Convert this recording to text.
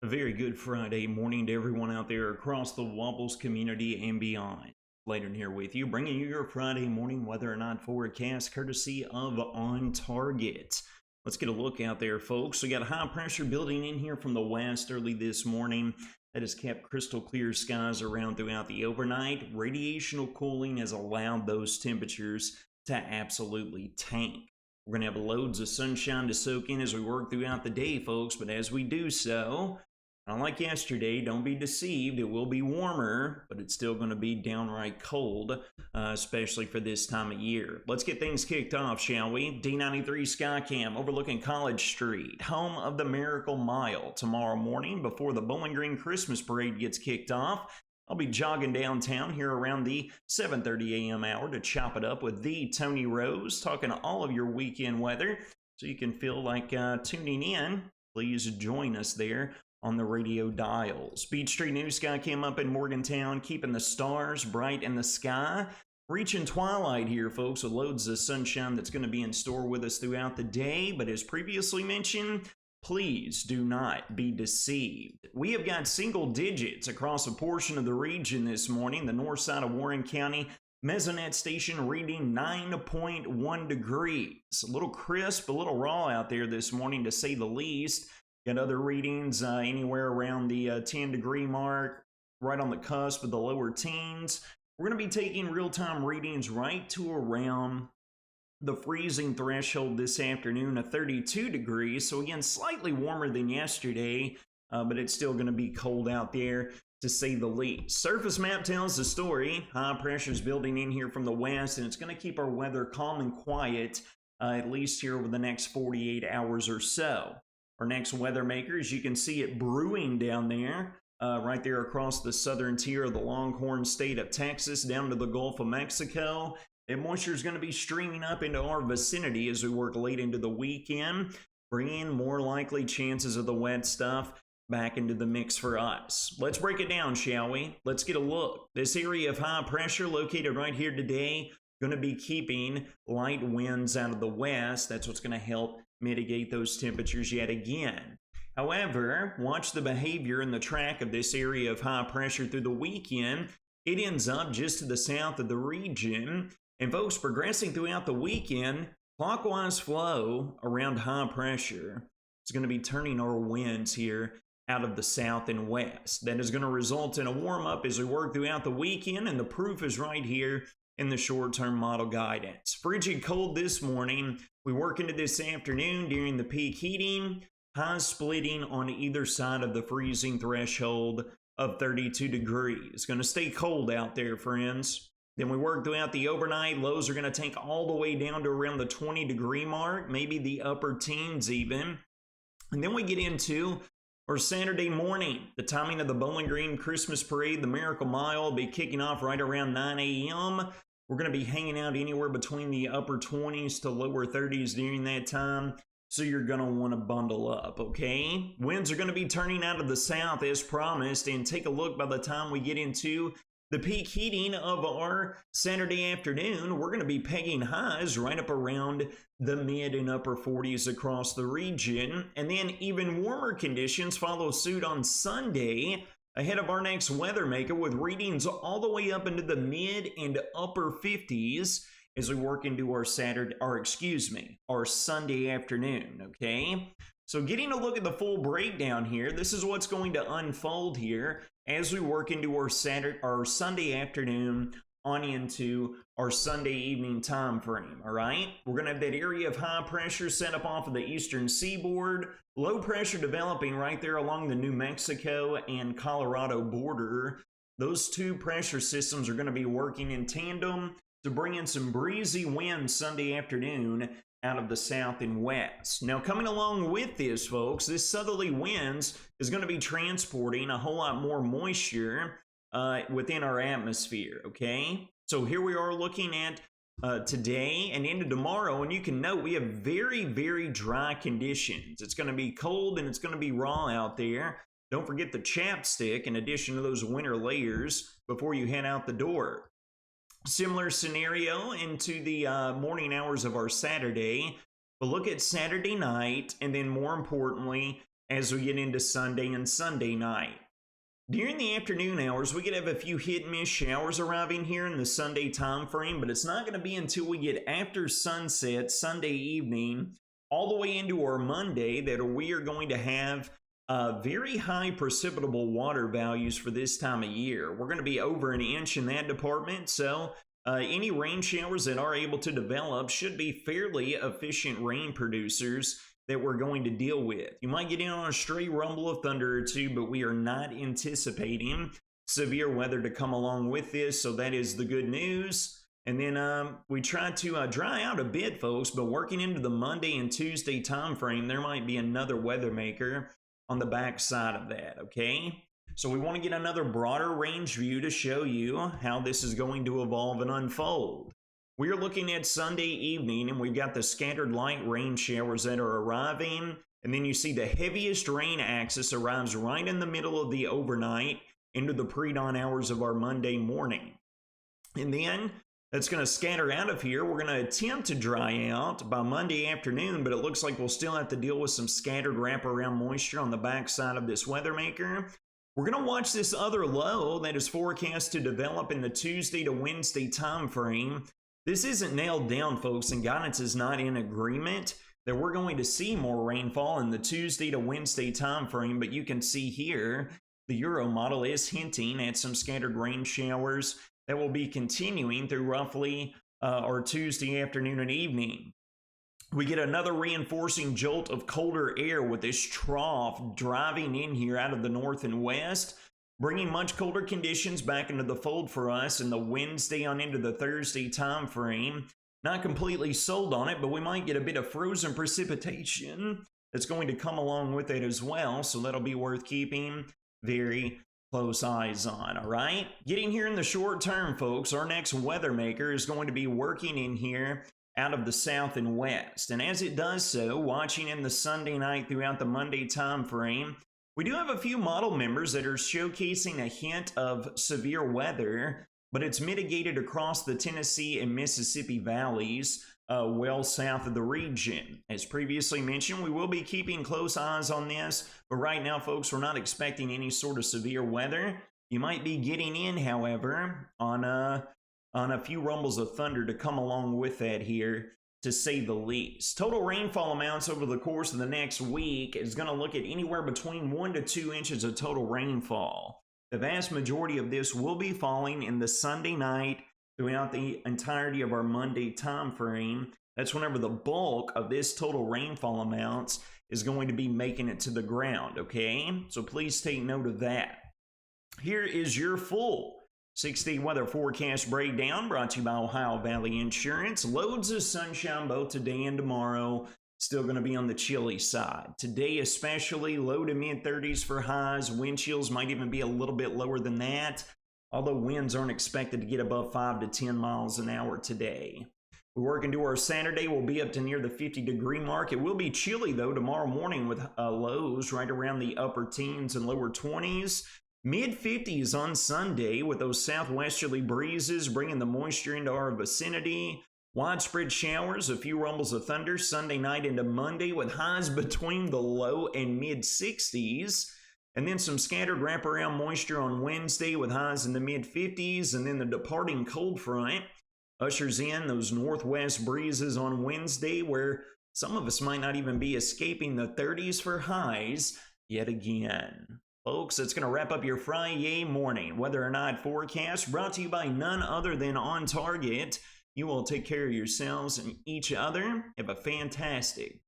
A very good Friday morning to everyone out there across the Wobbles community and beyond. Later here with you, bringing you your Friday morning weather and night forecast courtesy of On Target. Let's get a look out there, folks. We got high pressure building in here from the west early this morning. That has kept crystal clear skies around throughout the overnight. Radiational cooling has allowed those temperatures to absolutely tank. We're going to have loads of sunshine to soak in as we work throughout the day, folks. But as we do so, unlike yesterday, don't be deceived. It will be warmer, but it's still going to be downright cold, especially for this time of year. Let's get things kicked off, shall we? D93 Skycam overlooking College Street, home of the Miracle Mile. Tomorrow morning, before the Bowling Green Christmas Parade gets kicked off, I'll be jogging downtown here around the 7:30 a.m. hour to chop it up with the Tony Rose, talking all of your weekend weather, so you can feel like tuning in. Please join us there on the radio dials. Beach Street News Sky came up in Morgantown, keeping the stars bright in the sky. Reaching twilight here, folks, with loads of sunshine that's going to be in store with us throughout the day. But as previously mentioned, please do not be deceived. We have got single digits across a portion of the region this morning. The north side of Warren County, Mesonet Station reading 9.1 degrees. A little crisp, a little raw out there this morning, to say the least. Got other readings anywhere around the 10-degree mark, right on the cusp of the lower teens. We're going to be taking real-time readings right to around the freezing threshold this afternoon of 32 degrees. So again, slightly warmer than yesterday, but it's still going to be cold out there, to say the least. Surface map tells the story. High pressure is building in here from the west, and it's going to keep our weather calm and quiet, at least here over the next 48 hours or so. Our next weather makers, you can see it brewing down there, right there across the southern tier of the Longhorn State of Texas, down to the Gulf of Mexico. And moisture is going to be streaming up into our vicinity as we work late into the weekend, bringing more likely chances of the wet stuff back into the mix for us. Let's break it down, shall we? Let's get a look. This area of high pressure located right here today, going to be keeping light winds out of the west. That's what's going to help mitigate those temperatures yet again. However, watch the behavior and the track of this area of high pressure through the weekend. It ends up just to the south of the region. And folks, progressing throughout the weekend, clockwise flow around high pressure is going to be turning our winds here out of the south and west. That is going to result in a warm up as we work throughout the weekend, and the proof is right here in the short-term model guidance. Frigid cold this morning. We work into this afternoon during the peak heating. Highs splitting on either side of the freezing threshold of 32 degrees. Going to stay cold out there, friends. Then we work throughout the overnight. Lows are going to tank all the way down to around the 20-degree mark, maybe the upper teens even. And then we get into our Saturday morning. The timing of the Bowling Green Christmas Parade, the Miracle Mile, will be kicking off right around 9 a.m. We're going to be hanging out anywhere between the upper 20s to lower 30s during that time. So you're going to want to bundle up, okay? Winds are going to be turning out of the south as promised. And take a look, by the time we get into the peak heating of our Saturday afternoon, we're going to be pegging highs right up around the mid and upper 40s across the region. And then even warmer conditions follow suit on Sunday, ahead of our next weather maker, with readings all the way up into the mid and upper 50s as we work into our our Sunday afternoon, okay? So getting a look at the full breakdown here, this is what's going to unfold here as we work into our Sunday afternoon on into our Sunday evening time frame, all right? We're going to have that area of high pressure set up off of the eastern seaboard, low pressure developing right there along the New Mexico and Colorado border. Those two pressure systems are going to be working in tandem to bring in some breezy winds Sunday afternoon out of the south and west. Now, coming along with this, folks, this southerly winds is going to be transporting a whole lot more moisture within our atmosphere, okay? So here we are looking at today and into tomorrow, and you can note we have very, very dry conditions. It's going to be cold and it's going to be raw out there. Don't forget the chapstick in addition to those winter layers before you head out the door. Similar scenario into the morning hours of our Saturday. But look at Saturday night, and then more importantly, as we get into Sunday and Sunday night. During the afternoon hours, we could have a few hit and miss showers arriving here in the Sunday time frame, but it's not going to be until we get after sunset, Sunday evening, all the way into our Monday that we are going to have very high precipitable water values for this time of year. We're going to be over an inch in that department, so any rain showers that are able to develop should be fairly efficient rain producers that we're going to deal with. You might get in on a stray rumble of thunder or two, but we are not anticipating severe weather to come along with this, so that is the good news. And then we try to dry out a bit, folks, but working into the Monday and Tuesday time frame, there might be another weather maker on the back side of that, okay? So we want to get another broader range view to show you how this is going to evolve and unfold. We are looking at Sunday evening, and we've got the scattered light rain showers that are arriving, and then you see the heaviest rain axis arrives right in the middle of the overnight into the pre-dawn hours of our Monday morning. And then that's going to scatter out of here. We're going to attempt to dry out by Monday afternoon, but it looks like we'll still have to deal with some scattered wraparound moisture on the backside of this weather maker. We're going to watch this other low that is forecast to develop in the Tuesday to Wednesday time frame. This isn't nailed down, folks, and guidance is not in agreement that we're going to see more rainfall in the Tuesday to Wednesday time frame, but you can see here the Euro model is hinting at some scattered rain showers that will be continuing through roughly our Tuesday afternoon and evening. We get another reinforcing jolt of colder air with this trough driving in here out of the north and west, bringing much colder conditions back into the fold for us in the Wednesday on into the Thursday time frame. Not completely sold on it, but we might get a bit of frozen precipitation that's going to come along with it as well, so that'll be worth keeping very close eyes on, all right? Getting here in the short term, folks, our next weather maker is going to be working in here out of the south and west, and as it does so, watching in the Sunday night throughout the Monday time frame, we do have a few model members that are showcasing a hint of severe weather, but it's mitigated across the Tennessee and Mississippi valleys, well south of the region. As previously mentioned, we will be keeping close eyes on this, but right now, folks, we're not expecting any sort of severe weather. You might be getting in, however, on a few rumbles of thunder to come along with that here, to say the least. Total rainfall amounts over the course of the next week is going to look at anywhere between 1 to 2 inches of total rainfall. The vast majority of this will be falling in the Sunday night throughout the entirety of our Monday time frame. That's whenever the bulk of this total rainfall amounts is going to be making it to the ground, okay? So please take note of that. Here is your full 6-day weather forecast breakdown brought to you by Ohio Valley Insurance. Loads of sunshine both today and tomorrow. Still going to be on the chilly side. Today especially, low to mid 30s for highs. Wind chills might even be a little bit lower than that, although winds aren't expected to get above 5 to 10 miles an hour today. We work into our Saturday. We'll be up to near the 50-degree mark. It will be chilly, though, tomorrow morning with lows right around the upper teens and lower 20s. Mid-50s on Sunday with those southwesterly breezes bringing the moisture into our vicinity. Widespread showers, a few rumbles of thunder Sunday night into Monday with highs between the low and mid-60s. And then some scattered wraparound moisture on Wednesday with highs in the mid-50s. And then the departing cold front ushers in those northwest breezes on Wednesday where some of us might not even be escaping the 30s for highs yet again. Folks, that's going to wrap up your Friday morning Whether or Not forecast brought to you by none other than On Target. You all take care of yourselves and each other. Have a fantastic